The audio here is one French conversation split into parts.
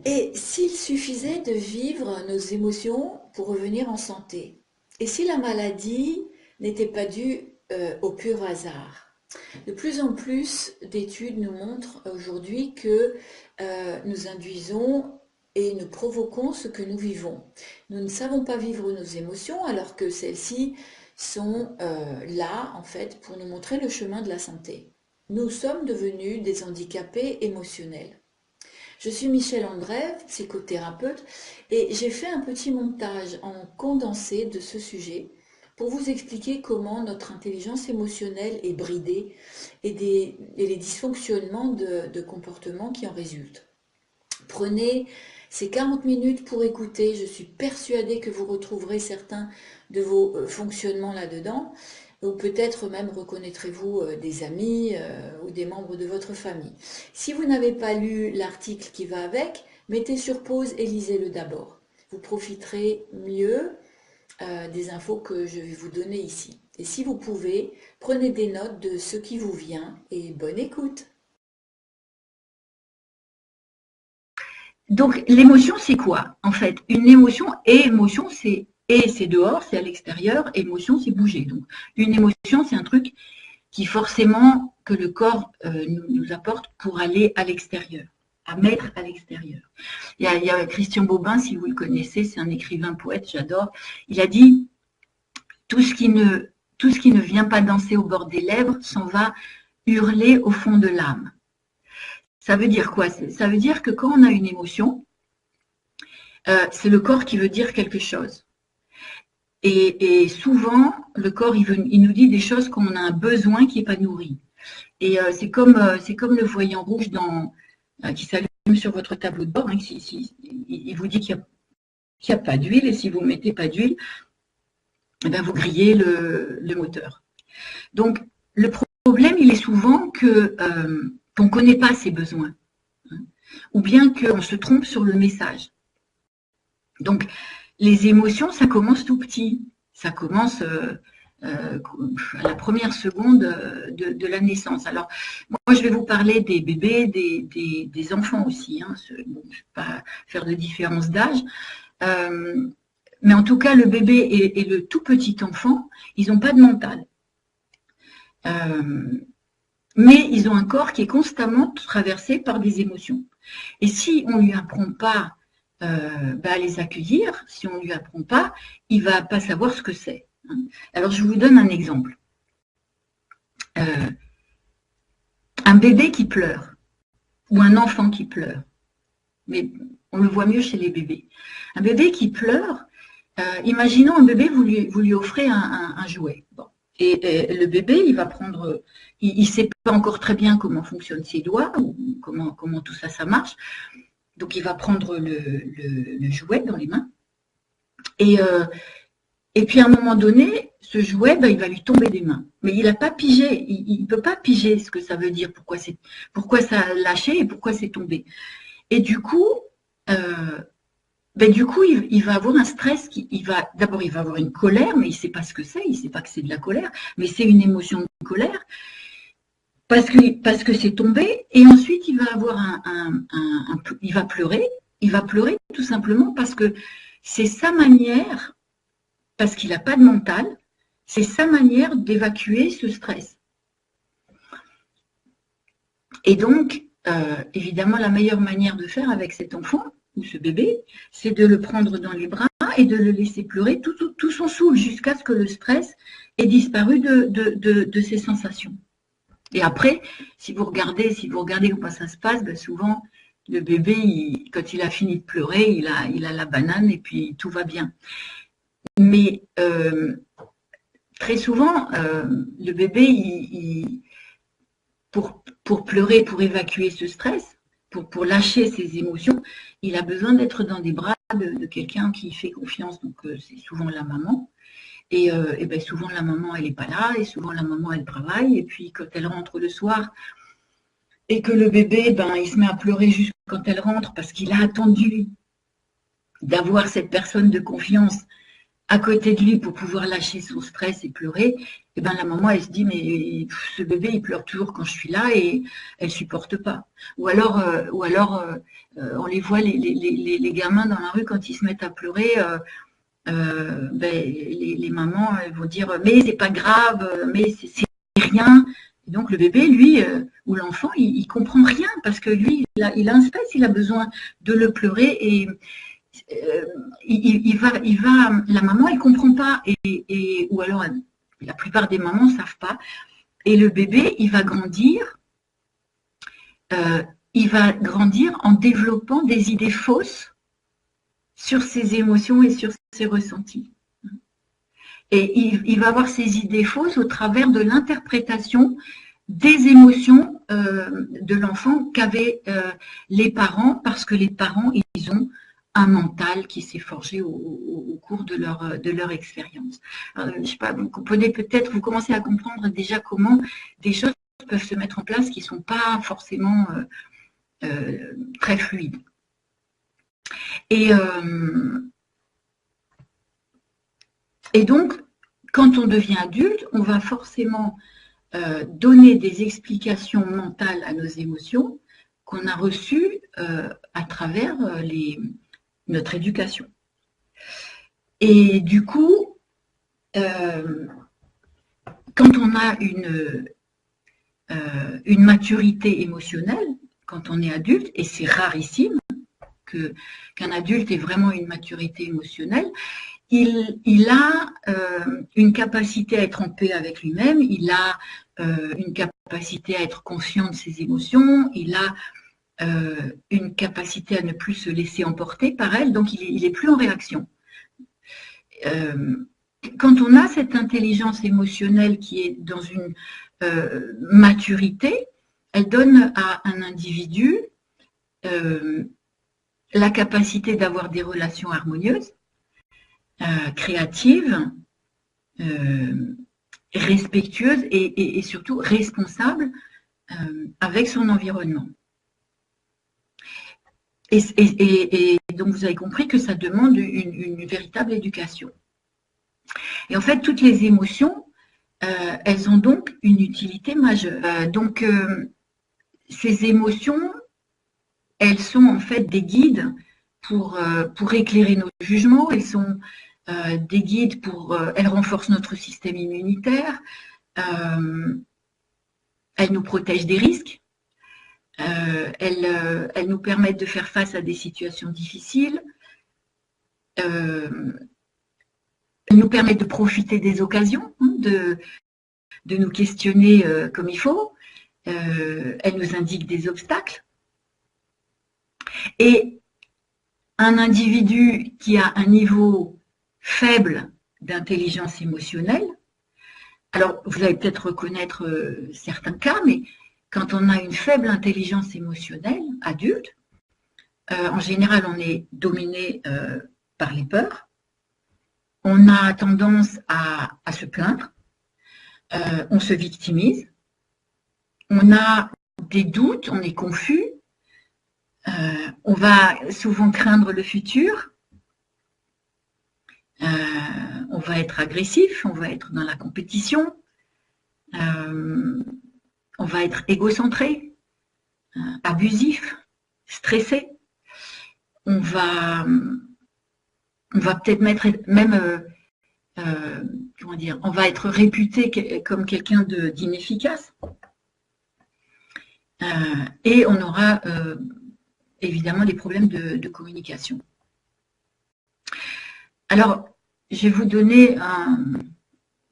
Et s'il suffisait de vivre nos émotions pour revenir en santé? Et si la maladie n'était pas due au pur hasard? De plus en plus d'études nous montrent aujourd'hui que nous induisons et nous provoquons ce que nous vivons. Nous ne savons pas vivre nos émotions alors que celles-ci sont là en fait pour nous montrer le chemin de la santé. Nous sommes devenus des handicapés émotionnels. Je suis Michel Andrève, psychothérapeute, et j'ai fait un petit montage en condensé de ce sujet pour vous expliquer comment notre intelligence émotionnelle est bridée et les dysfonctionnements de comportement qui en résultent. Prenez ces 40 minutes pour écouter, je suis persuadée que vous retrouverez certains de vos fonctionnements là-dedans, ou peut-être même reconnaîtrez-vous des amis ou des membres de votre famille. Si vous n'avez pas lu l'article qui va avec, mettez sur pause et lisez-le d'abord. Vous profiterez mieux des infos que je vais vous donner ici. Et si vous pouvez, prenez des notes de ce qui vous vient et bonne écoute. Donc, l'émotion, c'est quoi? En fait, une émotion et émotion, c'est dehors, c'est à l'extérieur. Émotion, c'est bouger. Donc, une émotion, c'est un truc qui forcément que le corps nous apporte pour aller à l'extérieur, à mettre à l'extérieur. Il y a Christian Bobin, si vous le connaissez, c'est un écrivain poète, j'adore. Il a dit tout ce qui ne vient pas danser au bord des lèvres s'en va hurler au fond de l'âme. Ça veut dire quoi? Ça veut dire que quand on a une émotion, c'est le corps qui veut dire quelque chose. Et souvent, le corps, il nous dit des choses quand on a un besoin qui n'est pas nourri. Et c'est comme le voyant rouge qui s'allume sur votre tableau de bord. Hein, il vous dit qu'il n'y a pas d'huile, et si vous ne mettez pas d'huile, eh ben, vous grillez le moteur. Donc, le problème, il est souvent qu'on ne connaît pas ses besoins, hein, ou bien qu'on se trompe sur le message. Donc, les émotions, ça commence tout petit. Ça commence à la première seconde de la naissance. Alors, moi, je vais vous parler des bébés, des enfants aussi. Hein. Bon, je ne vais pas faire de différence d'âge. Mais en tout cas, le bébé et le tout petit enfant, ils n'ont pas de mental. Mais ils ont un corps qui est constamment traversé par des émotions. Et si on ne lui apprend pas à les accueillir, si on ne lui apprend pas, il ne va pas savoir ce que c'est. Hein. Alors, je vous donne un exemple. Un bébé qui pleure, ou un enfant qui pleure, mais on le voit mieux chez les bébés. Un bébé qui pleure, imaginons un bébé, vous lui offrez un jouet. Bon. Et le bébé, il va prendre, il ne sait pas encore très bien comment fonctionnent ses doigts, ou comment tout ça marche. Donc, il va prendre le jouet dans les mains. Et puis, à un moment donné, ce jouet, il va lui tomber des mains. Mais il n'a pas pigé, il ne peut pas piger ce que ça veut dire, pourquoi ça a lâché et pourquoi c'est tombé. Et du coup, il va avoir un stress. D'abord, il va avoir une colère, mais il ne sait pas ce que c'est, il ne sait pas que c'est de la colère, mais c'est une émotion de colère. Parce que c'est tombé, et ensuite il va avoir il va pleurer tout simplement parce que c'est sa manière, parce qu'il n'a pas de mental, c'est sa manière d'évacuer ce stress. Et donc, évidemment, la meilleure manière de faire avec cet enfant ou ce bébé, c'est de le prendre dans les bras et de le laisser pleurer tout son souffle jusqu'à ce que le stress ait disparu de ses sensations. Et après, si vous regardez comment ça se passe, souvent, le bébé, quand il a fini de pleurer, il a la banane et puis tout va bien. Mais très souvent, le bébé, pour pleurer, pour évacuer ce stress, pour lâcher ses émotions, il a besoin d'être dans des bras de quelqu'un qui fait confiance. Donc, c'est souvent la maman. Et souvent, la maman, elle n'est pas là, et souvent, la maman, elle travaille. Et puis, quand elle rentre le soir, et que le bébé, il se met à pleurer juste quand elle rentre, parce qu'il a attendu d'avoir cette personne de confiance à côté de lui pour pouvoir lâcher son stress et pleurer, et ben la maman, elle se dit, mais ce bébé, il pleure toujours quand je suis là et elle supporte pas. Ou alors, on les voit, les gamins dans la rue, quand ils se mettent à pleurer, les mamans, elles vont dire, mais c'est pas grave, mais c'est rien. Et donc le bébé, lui, ou l'enfant, il comprend rien parce que lui, il a un stress, il a besoin de le pleurer et la maman, elle comprend pas, ou alors la plupart des mamans savent pas. Et le bébé, il va grandir en développant des idées fausses sur ses émotions et sur ses ressentis. Et il va avoir ces idées fausses au travers de l'interprétation des émotions de l'enfant qu'avaient les parents, parce que les parents, ils ont un mental qui s'est forgé au cours de leur expérience. Je sais pas, vous comprenez peut-être, vous commencez à comprendre déjà comment des choses peuvent se mettre en place qui ne sont pas forcément très fluides. Et donc, quand on devient adulte, on va forcément donner des explications mentales à nos émotions qu'on a reçues à travers notre éducation. Et du coup, quand on a une maturité émotionnelle, quand on est adulte, et c'est rarissime qu'un adulte ait vraiment une maturité émotionnelle, il a une capacité à être en paix avec lui-même, il a une capacité à être conscient de ses émotions, il a une capacité à ne plus se laisser emporter par elle, donc il est plus en réaction. Quand on a cette intelligence émotionnelle qui est dans une maturité, elle donne à un individu la capacité d'avoir des relations harmonieuses, créatives, respectueuses et surtout responsables avec son environnement. Et donc vous avez compris que ça demande une véritable éducation. Et en fait, toutes les émotions, elles ont donc une utilité majeure. Donc ces émotions, elles sont en fait des guides pour éclairer nos jugements, elles sont des guides elles renforcent notre système immunitaire, elles nous protègent des risques, elles nous permettent de faire face à des situations difficiles, elles nous permettent de profiter des occasions, de nous questionner comme il faut, elles nous indiquent des obstacles. Et un individu qui a un niveau faible d'intelligence émotionnelle, alors vous allez peut-être reconnaître certains cas, mais quand on a une faible intelligence émotionnelle, adulte, en général on est dominé par les peurs, on a tendance à se plaindre, on se victimise, on a des doutes, on est confus, on va souvent craindre le futur, on va être agressif, on va être dans la compétition, on va être égocentré, abusif, stressé. On va peut-être on va être réputé comme quelqu'un d'inefficace. Et on aura évidemment des problèmes de communication. Alors, je vais vous donner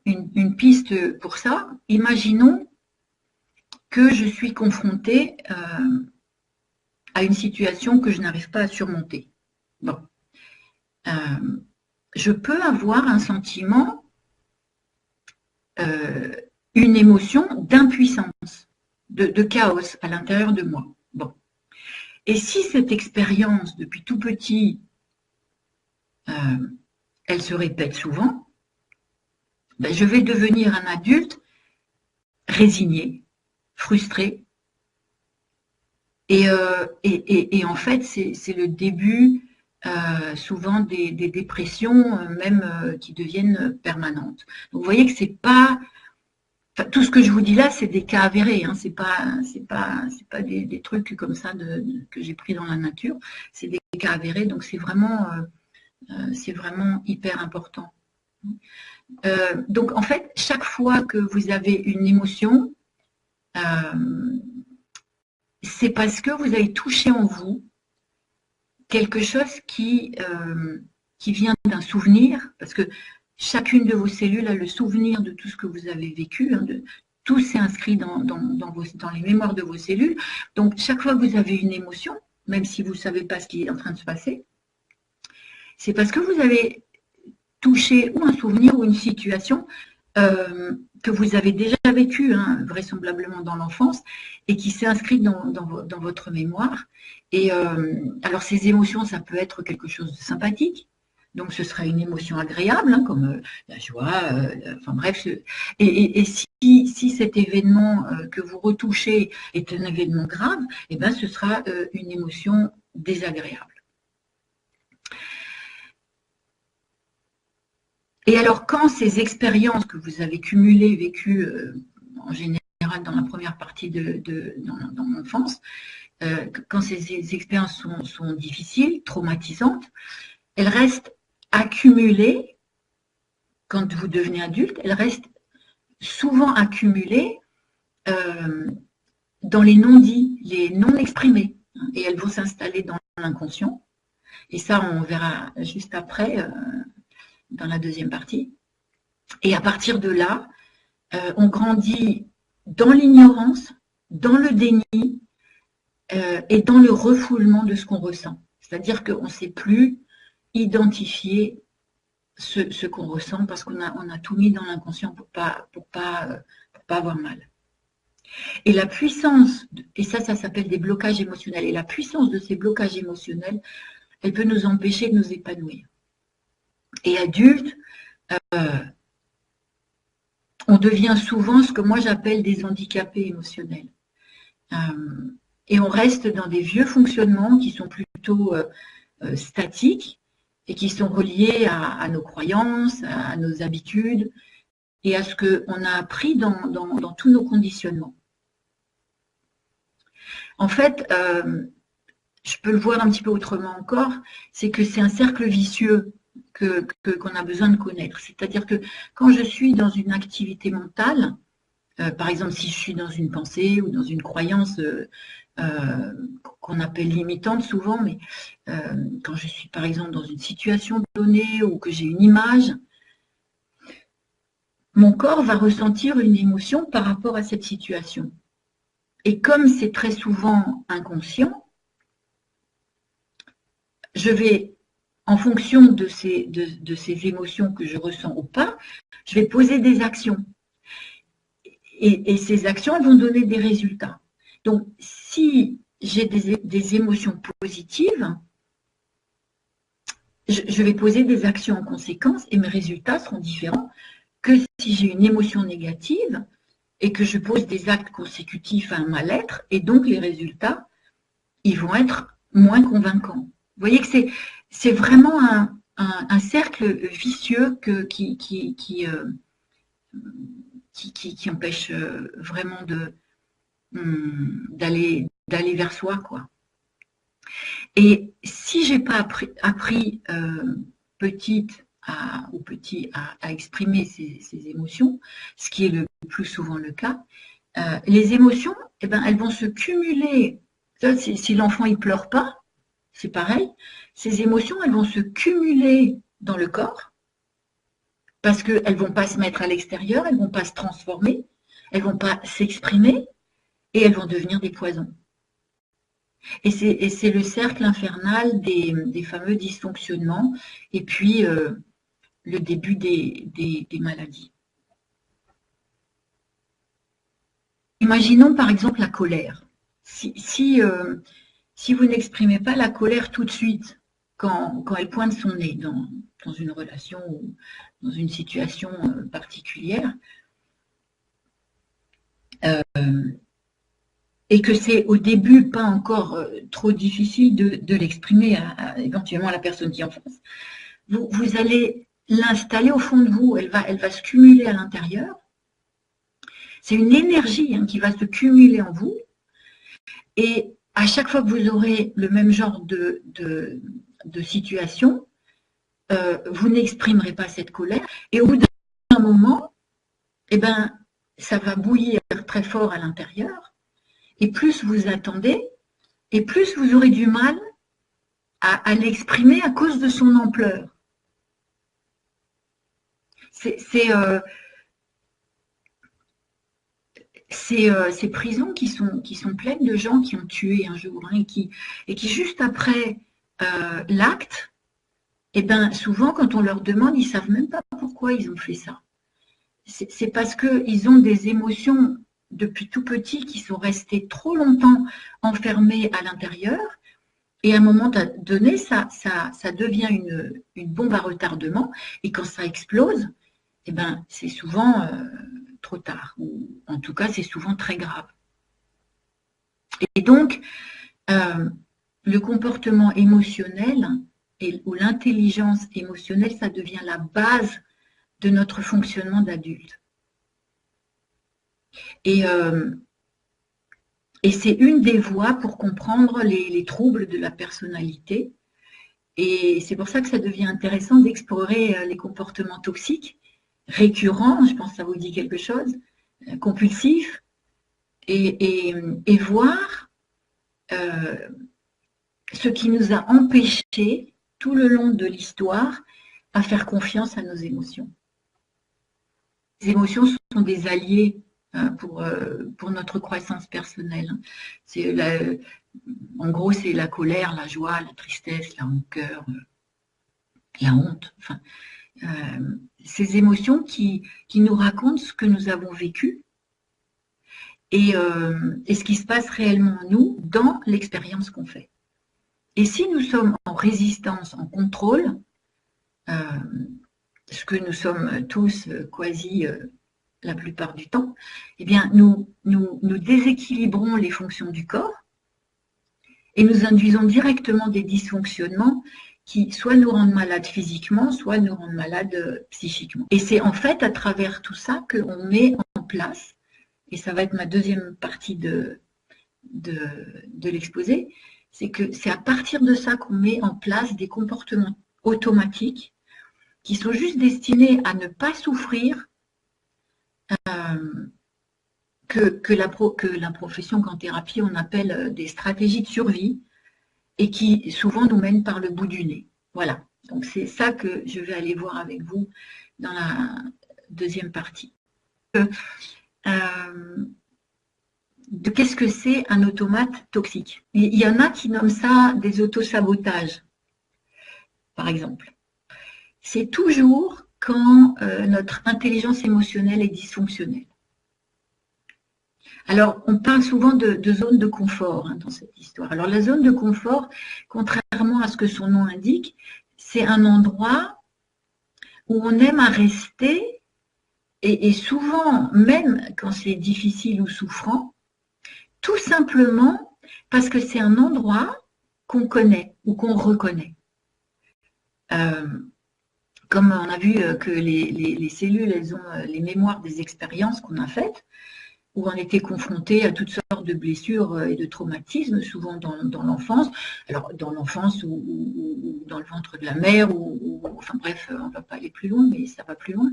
une piste pour ça. Imaginons que je suis confrontée à une situation que je n'arrive pas à surmonter. Bon. Je peux avoir un sentiment, une émotion d'impuissance, de chaos à l'intérieur de moi. Bon. Et si cette expérience, depuis tout petit, elle se répète souvent, ben, je vais devenir un adulte résigné, frustré. Et en fait, c'est le début souvent des dépressions, même qui deviennent permanentes. Donc, vous voyez que c'est pas... Enfin, tout ce que je vous dis là, c'est des cas avérés, hein, c'est pas des trucs comme ça que j'ai pris dans la nature, c'est des cas avérés, donc c'est vraiment hyper important. Donc en fait, chaque fois que vous avez une émotion, c'est parce que vous avez touché en vous quelque chose qui vient d'un souvenir, parce que chacune de vos cellules a le souvenir de tout ce que vous avez vécu, hein, tout s'est inscrit dans les mémoires de vos cellules. Donc, chaque fois que vous avez une émotion, même si vous ne savez pas ce qui est en train de se passer, c'est parce que vous avez touché ou un souvenir ou une situation que vous avez déjà vécu, hein, vraisemblablement dans l'enfance, et qui s'est inscrite dans votre mémoire. Et alors, ces émotions, ça peut être quelque chose de sympathique. Donc, ce sera une émotion agréable, hein, comme la joie, enfin bref. Et si cet événement que vous retouchez est un événement grave, eh ben, ce sera une émotion désagréable. Et alors, quand ces expériences que vous avez cumulées, vécues en général dans la première partie dans l'enfance, quand ces expériences sont difficiles, traumatisantes, elles restent accumulées quand vous devenez adulte, elles restent souvent accumulées dans les non-dits, les non-exprimés, hein, et elles vont s'installer dans l'inconscient. Et ça, on verra juste après, dans la deuxième partie. Et à partir de là, on grandit dans l'ignorance, dans le déni et dans le refoulement de ce qu'on ressent. C'est-à-dire qu'on ne sait plus identifier ce qu'on ressent parce qu'on a tout mis dans l'inconscient pour pas avoir mal. Et la puissance, et ça s'appelle des blocages émotionnels, et la puissance de ces blocages émotionnels, elle peut nous empêcher de nous épanouir. Et adultes, on devient souvent ce que moi j'appelle des handicapés émotionnels. Et on reste dans des vieux fonctionnements qui sont plutôt statiques et qui sont reliés à nos croyances, à nos habitudes et à ce qu'on a appris dans tous nos conditionnements. En fait, je peux le voir un petit peu autrement encore, c'est que c'est un cercle vicieux qu'on a besoin de connaître. C'est-à-dire que quand je suis dans une activité mentale, par exemple si je suis dans une pensée ou dans une croyance qu'on appelle limitante souvent, mais quand je suis par exemple dans une situation donnée ou que j'ai une image, mon corps va ressentir une émotion par rapport à cette situation. Et comme c'est très souvent inconscient, je vais, en fonction de ces émotions que je ressens ou pas, je vais poser des actions. Et ces actions, elles vont donner des résultats. Donc, si j'ai des émotions positives, je vais poser des actions en conséquence et mes résultats seront différents que si j'ai une émotion négative et que je pose des actes consécutifs à un mal-être, et donc les résultats, ils vont être moins convaincants. Vous voyez que c'est vraiment un cercle vicieux qui empêche vraiment d'aller vers soi, quoi. Et si j'ai pas appris petite ou petit à exprimer ces émotions, ce qui est le plus souvent le cas, les émotions, eh ben, elles vont se cumuler. Si l'enfant il pleure pas, c'est pareil. Ces émotions, elles vont se cumuler dans le corps parce qu'elles ne vont pas se mettre à l'extérieur, elles ne vont pas se transformer, elles ne vont pas s'exprimer et elles vont devenir des poisons. Et c'est le cercle infernal des fameux dysfonctionnements et puis le début des maladies. Imaginons par exemple la colère. Si vous n'exprimez pas la colère tout de suite, quand elle pointe son nez dans une relation ou dans une situation particulière, et que c'est au début pas encore trop difficile de l'exprimer éventuellement à la personne qui est en face, vous allez l'installer au fond de vous, elle va se cumuler à l'intérieur. C'est une énergie qui va se cumuler en vous, et à chaque fois que vous aurez le même genre de situation, vous n'exprimerez pas cette colère, et au bout d'un moment, eh ben, ça va bouillir très fort à l'intérieur, et plus vous attendez, et plus vous aurez du mal à l'exprimer à cause de son ampleur. Ces prisons qui sont pleines de gens qui ont tué un jour, et qui juste après l'acte, eh ben, souvent quand on leur demande, ils ne savent même pas pourquoi ils ont fait ça. C'est parce qu'ils ont des émotions depuis tout petit qui sont restées trop longtemps enfermées à l'intérieur, et à un moment donné, ça devient une bombe à retardement, et quand ça explose, eh ben, c'est souvent trop tard, ou en tout cas c'est souvent très grave. Et donc, le comportement émotionnel ou l'intelligence émotionnelle, ça devient la base de notre fonctionnement d'adulte. Et c'est une des voies pour comprendre les troubles de la personnalité. Et c'est pour ça que ça devient intéressant d'explorer les comportements toxiques, récurrents, je pense que ça vous dit quelque chose, compulsifs, et voir ce qui nous a empêchés tout le long de l'histoire à faire confiance à nos émotions. Les émotions sont des alliés pour notre croissance personnelle. En gros, c'est la colère, la joie, la tristesse, la rancœur, la honte. Enfin, ces émotions qui nous racontent ce que nous avons vécu et ce qui se passe réellement en nous dans l'expérience qu'on fait. Et si nous sommes en résistance, en contrôle, ce que nous sommes tous quasi la plupart du temps, eh bien, nous déséquilibrons les fonctions du corps et nous induisons directement des dysfonctionnements qui soit nous rendent malades physiquement, soit nous rendent malades psychiquement. Et c'est en fait à travers tout ça qu'on met en place, et ça va être ma deuxième partie de l'exposé, c'est que c'est à partir de ça qu'on met en place des comportements automatiques qui sont juste destinés à ne pas souffrir que la profession qu'en thérapie on appelle des stratégies de survie et qui souvent nous mènent par le bout du nez. Voilà, donc c'est ça que je vais aller voir avec vous dans la deuxième partie. De qu'est-ce que c'est un automate toxique? Il y en a qui nomment ça des autosabotages, par exemple. C'est toujours quand notre intelligence émotionnelle est dysfonctionnelle. Alors, on parle souvent de zone de confort dans cette histoire. Alors, la zone de confort, contrairement à ce que son nom indique, c'est un endroit où on aime à rester, et souvent, même quand c'est difficile ou souffrant, tout simplement parce que c'est un endroit qu'on connaît ou qu'on reconnaît. Comme on a vu que les cellules, elles ont les mémoires des expériences qu'on a faites, où on était confronté à toutes sortes de blessures et de traumatismes, souvent dans l'enfance. Alors, dans l'enfance ou dans le ventre de la mère, enfin bref, on ne va pas aller plus loin, mais ça va plus loin.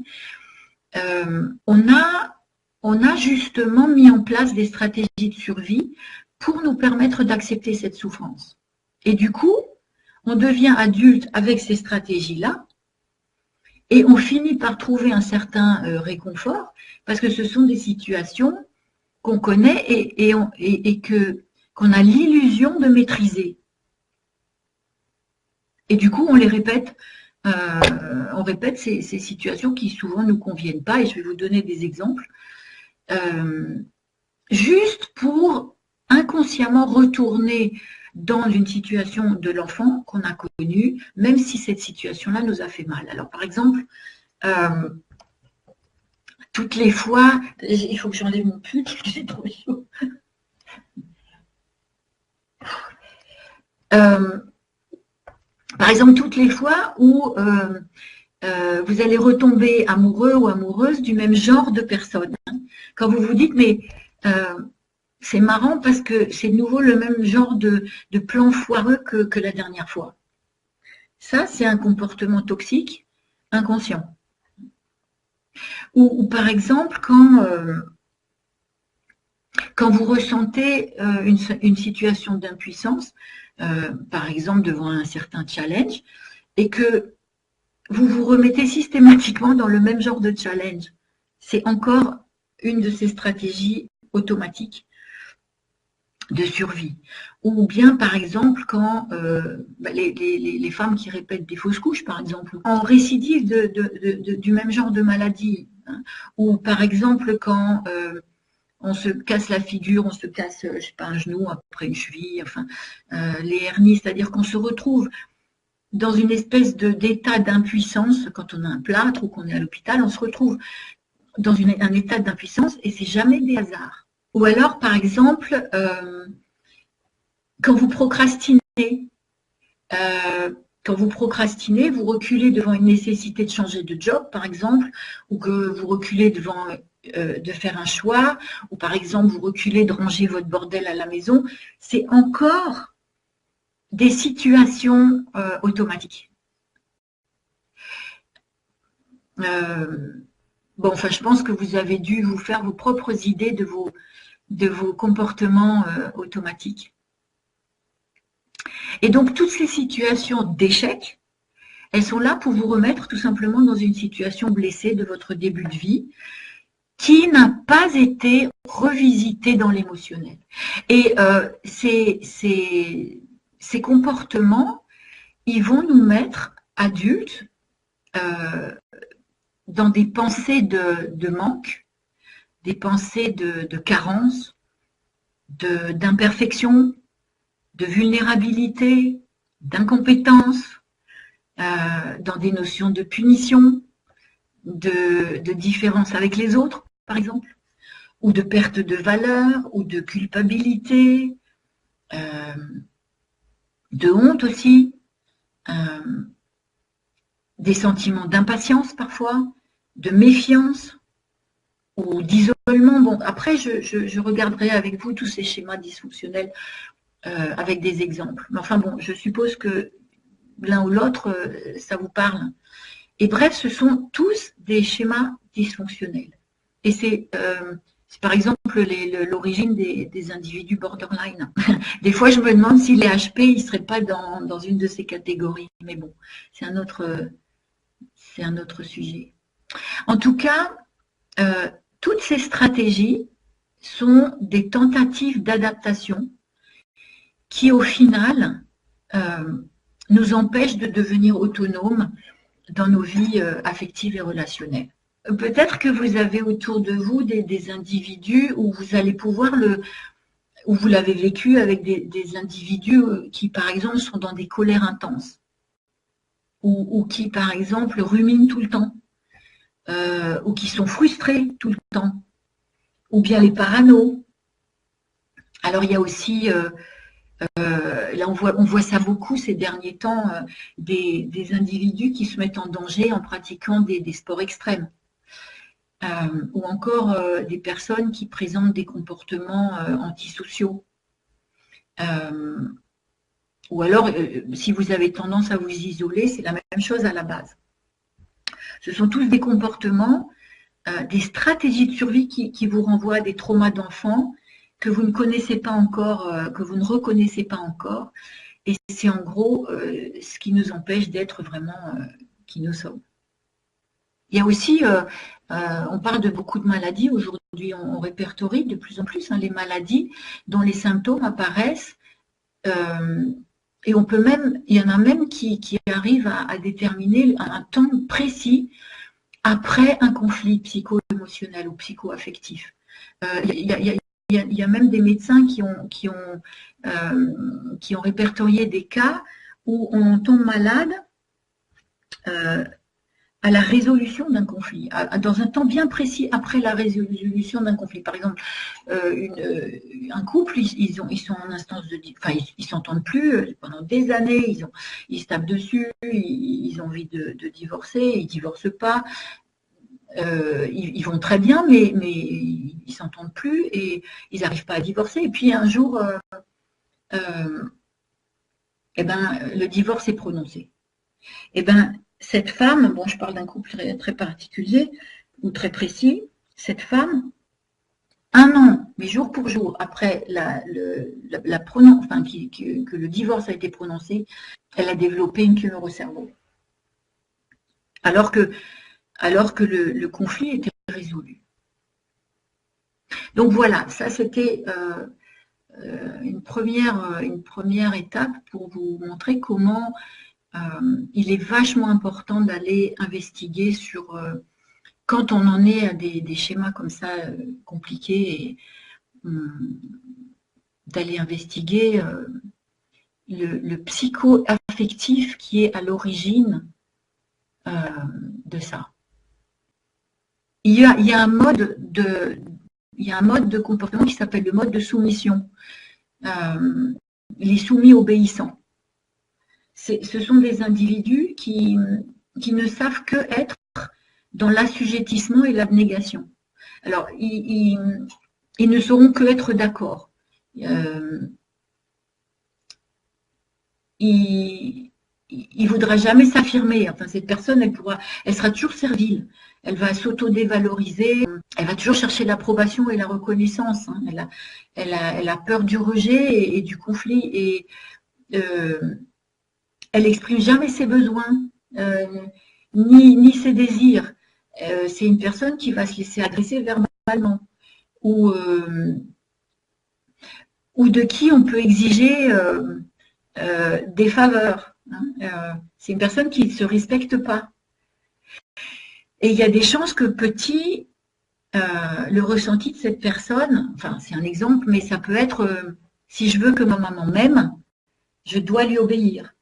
On a justement mis en place des stratégies de survie pour nous permettre d'accepter cette souffrance. Et du coup, on devient adulte avec ces stratégies-là, et on finit par trouver un certain réconfort, parce que ce sont des situations qu'on connaît et qu'on a l'illusion de maîtriser. Et du coup, on les répète, on répète ces situations qui souvent ne nous conviennent pas, et je vais vous donner des exemples, juste pour inconsciemment retourner dans une situation de l'enfant qu'on a connue, même si cette situation-là nous a fait mal. Alors, par exemple, toutes les fois, il faut que j'enlève mon pull, j'ai trop chaud. par exemple, toutes les fois où vous allez retomber amoureux ou amoureuse du même genre de personne. Hein. Quand vous vous dites, mais c'est marrant parce que c'est de nouveau le même genre de plan foireux que la dernière fois. Ça, c'est un comportement toxique inconscient. Ou par exemple, quand vous ressentez une situation d'impuissance, par exemple devant un certain challenge, et que vous vous remettez systématiquement dans le même genre de challenge, c'est encore une de ces stratégies automatiques de survie. Ou bien, par exemple, quand les femmes qui répètent des fausses couches, par exemple, en récidive du même genre de maladie. Hein. Ou par exemple, quand on se casse la figure, on se casse, je sais pas, un genou, après une cheville, enfin, les hernies, c'est-à-dire qu'on se retrouve dans une espèce d'état d'impuissance, quand on a un plâtre ou qu'on est à l'hôpital, on se retrouve dans un état d'impuissance et c'est jamais des hasards. Ou alors, par exemple, quand vous procrastinez, vous reculez devant une nécessité de changer de job, par exemple, ou que vous reculez devant de faire un choix, ou par exemple, vous reculez de ranger votre bordel à la maison, c'est encore des situations automatiques. Bon, enfin, je pense que vous avez dû vous faire vos propres idées de vos comportements automatiques. Et donc, toutes ces situations d'échec, elles sont là pour vous remettre tout simplement dans une situation blessée de votre début de vie qui n'a pas été revisitée dans l'émotionnel. Et ces comportements, ils vont nous mettre, adultes, dans des pensées de manque, des pensées de carence, d'imperfection, de vulnérabilité, d'incompétence, dans des notions de punition, de différence avec les autres, par exemple, ou de perte de valeur, ou de culpabilité, de honte aussi, des sentiments d'impatience parfois, de méfiance ou d'isolement. Bon, après, je regarderai avec vous tous ces schémas dysfonctionnels avec des exemples. Mais enfin bon, je suppose que l'un ou l'autre, ça vous parle. Et bref, ce sont tous des schémas dysfonctionnels. Et c'est par exemple l'origine des individus borderline. Des fois, je me demande si les HP, ils ne seraient pas dans une de ces catégories. Mais bon, c'est un autre sujet. En tout cas, toutes ces stratégies sont des tentatives d'adaptation qui, au final, nous empêchent de devenir autonomes dans nos vies affectives et relationnelles. Peut-être que vous avez autour de vous des individus où vous allez pouvoir où vous l'avez vécu avec des individus qui, par exemple, sont dans des colères intenses ou qui, par exemple, ruminent tout le temps ou qui sont frustrés tout le temps ou bien les paranos. Alors, il y a aussi... là, on voit ça beaucoup ces derniers temps, des individus qui se mettent en danger en pratiquant des sports extrêmes. Ou encore des personnes qui présentent des comportements antisociaux. Ou alors, si vous avez tendance à vous isoler, c'est la même chose à la base. Ce sont tous des comportements, des stratégies de survie qui vous renvoient à des traumas d'enfants que vous ne connaissez pas encore, que vous ne reconnaissez pas encore. Et c'est en gros ce qui nous empêche d'être vraiment qui nous sommes. Il y a aussi, on parle de beaucoup de maladies. Aujourd'hui, on répertorie de plus en plus les maladies dont les symptômes apparaissent. Et on peut même, il y en a même qui arrivent à déterminer un temps précis après un conflit psycho-émotionnel ou psycho-affectif. Il y a même des médecins qui ont répertorié des cas où on tombe malade à la résolution d'un conflit, dans un temps bien précis après la résolution d'un conflit. Par exemple, un couple, ils sont en instance de, enfin, ils s'entendent plus pendant des années, ils se tapent dessus, ils ont envie de divorcer, ils divorcent pas. Ils vont très bien, mais ils s'entendent plus et ils n'arrivent pas à divorcer. Et puis un jour, eh ben, le divorce est prononcé. Eh ben, cette femme, bon, je parle d'un couple très, très particulier ou très précis, cette femme, un an, mais jour pour jour, après que le divorce a été prononcé, elle a développé une tumeur au cerveau. Alors que le conflit était résolu. Donc voilà, ça c'était une première étape pour vous montrer comment il est vachement important d'aller investiguer sur, quand on en est à des schémas comme ça compliqués, d'aller investiguer le psycho-affectif qui est à l'origine de ça. Il y a un mode de comportement qui s'appelle le mode de soumission. Les soumis obéissants. Ce sont des individus qui ne savent que être dans l'assujettissement et l'abnégation. Alors, ils ne sauront que être d'accord. Il ne voudra jamais s'affirmer. Enfin, cette personne, elle sera toujours servile. Elle va s'auto-dévaloriser. Elle va toujours chercher l'approbation et la reconnaissance. Hein. Elle a peur du rejet et du conflit. Et elle n'exprime jamais ses besoins, ni ses désirs. C'est une personne qui va se laisser agresser verbalement. Ou de qui on peut exiger des faveurs. Hein. C'est une personne qui ne se respecte pas. Et il y a des chances que petit, le ressenti de cette personne, enfin c'est un exemple, mais ça peut être, si je veux que ma maman m'aime, je dois lui obéir.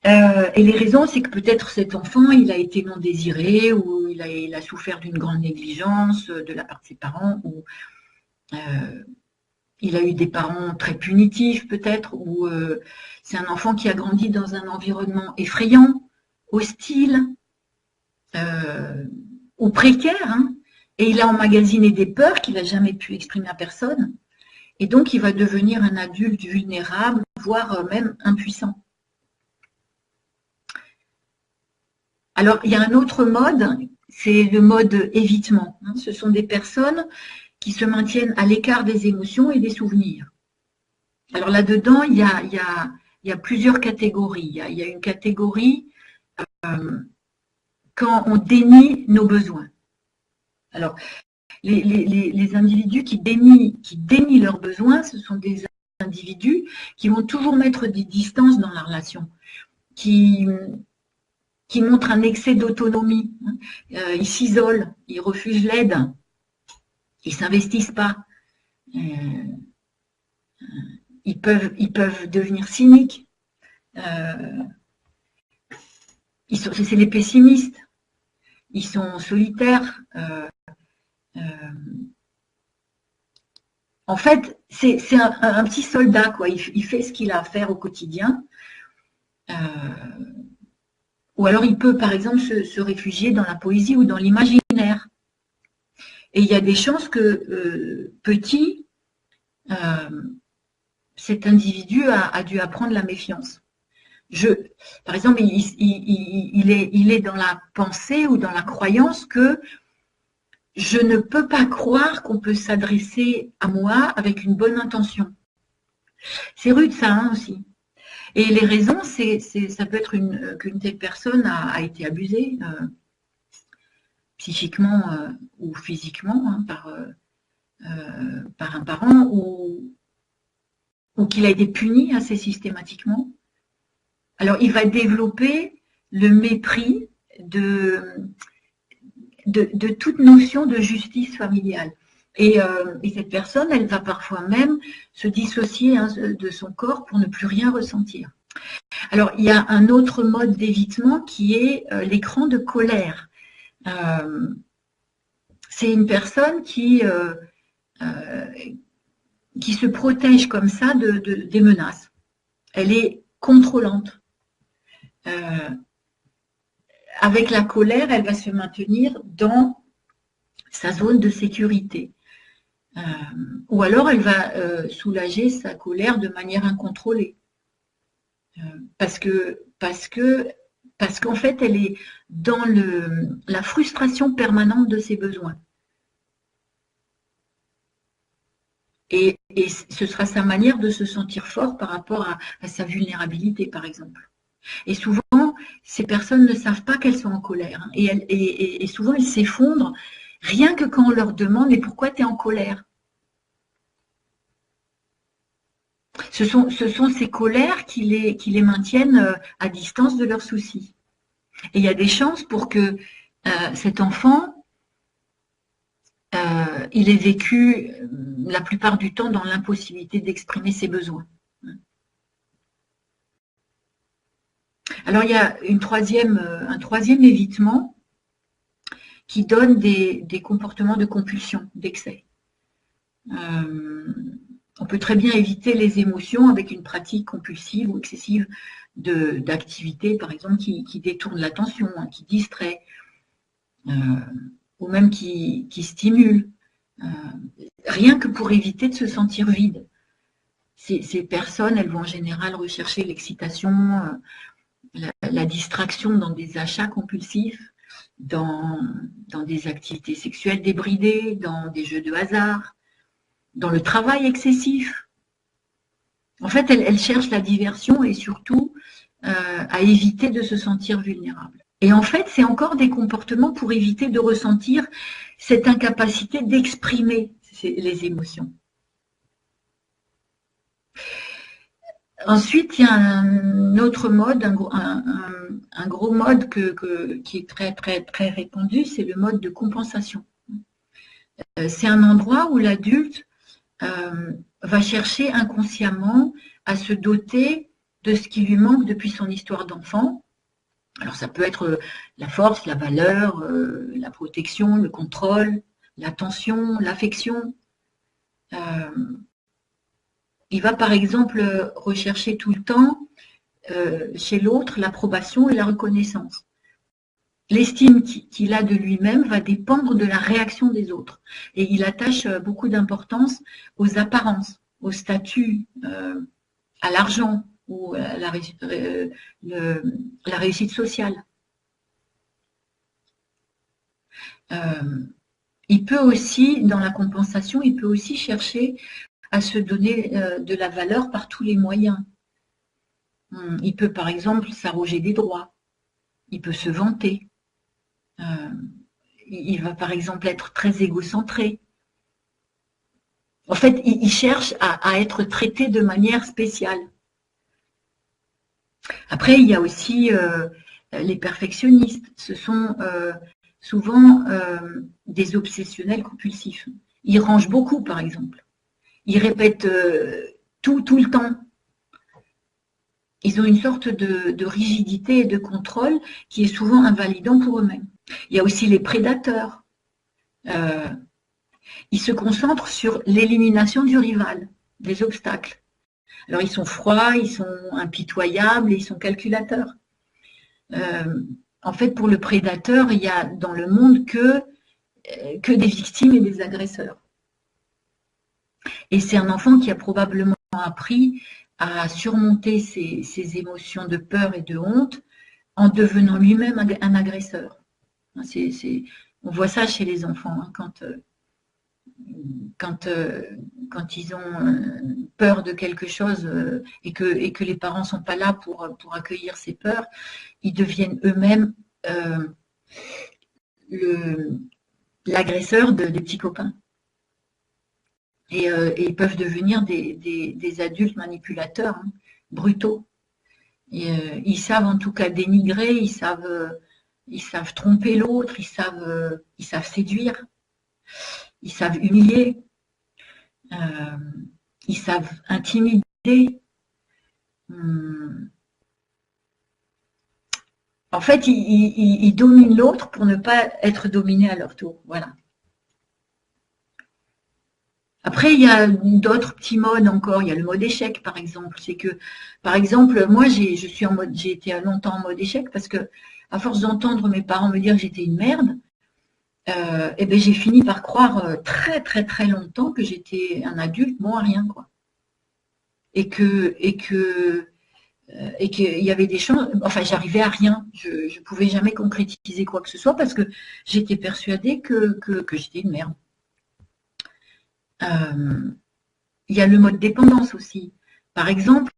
Et les raisons, c'est que peut-être cet enfant, il a été non désiré, ou il a souffert d'une grande négligence de la part de ses parents, ou il a eu des parents très punitifs peut-être, ou c'est un enfant qui a grandi dans un environnement effrayant, hostile, ou précaire, hein, et il a emmagasiné des peurs qu'il n'a jamais pu exprimer à personne, et donc il va devenir un adulte vulnérable, voire même impuissant. Alors, il y a un autre mode, c'est le mode évitement. Hein. Ce sont des personnes qui se maintiennent à l'écart des émotions et des souvenirs. Alors là-dedans, il y a plusieurs catégories. Il y a une catégorie quand on dénie nos besoins. Alors, les individus qui dénient leurs besoins, ce sont des individus qui vont toujours mettre des distances dans la relation, qui montrent un excès d'autonomie. Ils s'isolent, ils refusent l'aide, ils ne s'investissent pas. Ils peuvent devenir cyniques. C'est les pessimistes. Ils sont solitaires. En fait, c'est un petit soldat, quoi. Il fait ce qu'il a à faire au quotidien. Ou alors il peut, par exemple, se réfugier dans la poésie ou dans l'imaginaire. Et il y a des chances que petit, cet individu a dû apprendre la méfiance. Par exemple, il est dans la pensée ou dans la croyance que je ne peux pas croire qu'on peut s'adresser à moi avec une bonne intention. C'est rude ça hein, aussi. Et les raisons, ça peut être qu'une telle personne a été abusée psychiquement ou physiquement hein, par un parent ou qu'il a été puni assez systématiquement. Alors, il va développer le mépris de toute notion de justice familiale. Et cette personne, elle va parfois même se dissocier hein, de son corps pour ne plus rien ressentir. Alors, il y a un autre mode d'évitement qui est l'écran de colère. C'est une personne qui se protège comme ça des menaces. Elle est contrôlante. Avec la colère, elle va se maintenir dans sa zone de sécurité. Ou alors, elle va soulager sa colère de manière incontrôlée. Parce qu'en fait, elle est dans la frustration permanente de ses besoins. Et ce sera sa manière de se sentir fort par rapport à sa vulnérabilité, par exemple. Et souvent, ces personnes ne savent pas qu'elles sont en colère. Hein, et souvent, elles s'effondrent rien que quand on leur demande « Mais pourquoi tu es en colère ?» Ce sont ces colères qui les maintiennent à distance de leurs soucis. Et il y a des chances pour que cet enfant il est vécu la plupart du temps dans l'impossibilité d'exprimer ses besoins. Alors il y a un troisième évitement qui donne des comportements de compulsion, d'excès. On peut très bien éviter les émotions avec une pratique compulsive ou excessive d'activité, par exemple, qui détourne l'attention, hein, qui distrait, ou même qui stimule. Rien que pour éviter de se sentir vide. Ces personnes, elles vont en général rechercher l'excitation, la distraction dans des achats compulsifs, dans des activités sexuelles débridées, dans des jeux de hasard, dans le travail excessif. En fait, elles cherchent la diversion et surtout à éviter de se sentir vulnérables. Et en fait, c'est encore des comportements pour éviter de ressentir cette incapacité d'exprimer les émotions. Ensuite, il y a un autre mode, un gros mode qui est très, très, très répandu, c'est le mode de compensation. C'est un endroit où l'adulte va chercher inconsciemment à se doter de ce qui lui manque depuis son histoire d'enfant. Alors ça peut être la force, la valeur, la protection, le contrôle, l'attention, l'affection. Il va par exemple rechercher tout le temps chez l'autre l'approbation et la reconnaissance. L'estime qu'il a de lui-même va dépendre de la réaction des autres. Et il attache beaucoup d'importance aux apparences, au statut, à l'argent ou à la réussite sociale. Il peut aussi, dans la compensation, il peut aussi chercher à se donner de la valeur par tous les moyens. Il peut par exemple s'arroger des droits, il peut se vanter, il va par exemple être très égocentré. En fait, il cherche à être traité de manière spéciale. Après, il y a aussi les perfectionnistes. Ce sont souvent des obsessionnels compulsifs. Ils rangent beaucoup, par exemple. Ils répètent tout le temps. Ils ont une sorte de rigidité et de contrôle qui est souvent invalidant pour eux-mêmes. Il y a aussi les prédateurs. Ils se concentrent sur l'élimination du rival, des obstacles. Alors ils sont froids, ils sont impitoyables et ils sont calculateurs. En fait, pour le prédateur, il y a dans le monde que des victimes et des agresseurs. Et c'est un enfant qui a probablement appris à surmonter ses émotions de peur et de honte en devenant lui-même un agresseur. On voit ça chez les enfants, hein, quand ils ont peur de quelque chose et que les parents ne sont pas là pour accueillir ces peurs, ils deviennent eux-mêmes l'agresseur des petits copains. Et ils peuvent devenir des adultes manipulateurs, hein, brutaux. Et, ils savent en tout cas dénigrer, ils savent tromper l'autre, ils savent séduire, ils savent humilier, ils savent intimider. En fait, ils dominent l'autre pour ne pas être dominés à leur tour. Voilà. Après, il y a d'autres petits modes encore. Il y a le mode échec, par exemple. C'est que, par exemple, moi, j'ai été longtemps en mode échec parce que, à force d'entendre mes parents me dire que j'étais une merde, et ben, j'ai fini par croire très, très, très longtemps que j'étais un adulte bon à rien, quoi. Et qu'il y avait des chances, enfin, j'arrivais à rien. Je ne pouvais jamais concrétiser quoi que ce soit parce que j'étais persuadée que j'étais une merde. Il y a le mode dépendance aussi. Par exemple,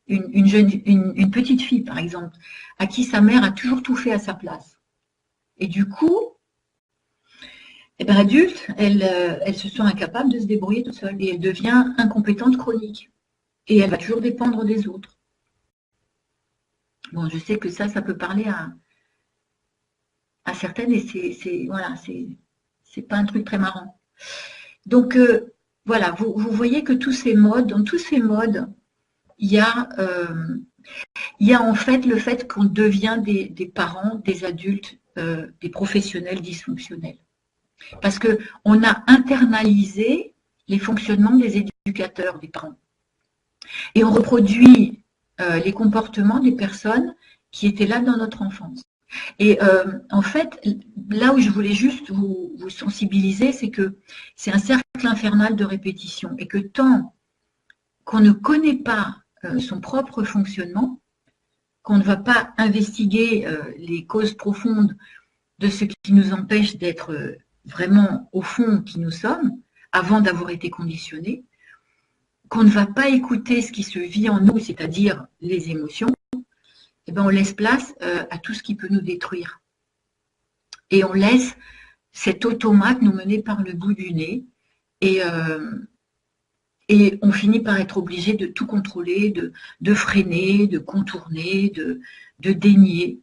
une petite fille, par exemple, à qui sa mère a toujours tout fait à sa place. Et du coup, eh ben, adulte, elle se sent incapable de se débrouiller toute seule et elle devient incompétente chronique. Et elle va toujours dépendre des autres. Bon, je sais que ça peut parler à certaines et voilà, c'est pas un truc très marrant. Donc, voilà, vous voyez que dans tous ces modes, il y a en fait le fait qu'on devient des parents, des adultes, des professionnels dysfonctionnels. Parce qu'on a internalisé les fonctionnements des éducateurs, des parents. Et on reproduit les comportements des personnes qui étaient là dans notre enfance. Et en fait, là où je voulais juste vous sensibiliser, c'est que c'est un cercle infernal de répétition et que tant qu'on ne connaît pas son propre fonctionnement, qu'on ne va pas investiguer les causes profondes de ce qui nous empêche d'être vraiment au fond qui nous sommes, avant d'avoir été conditionnés, qu'on ne va pas écouter ce qui se vit en nous, c'est-à-dire les émotions, eh ben on laisse place à tout ce qui peut nous détruire. Et on laisse cet automate nous mener par le bout du nez et on finit par être obligé de tout contrôler, de freiner, de contourner, de dénier.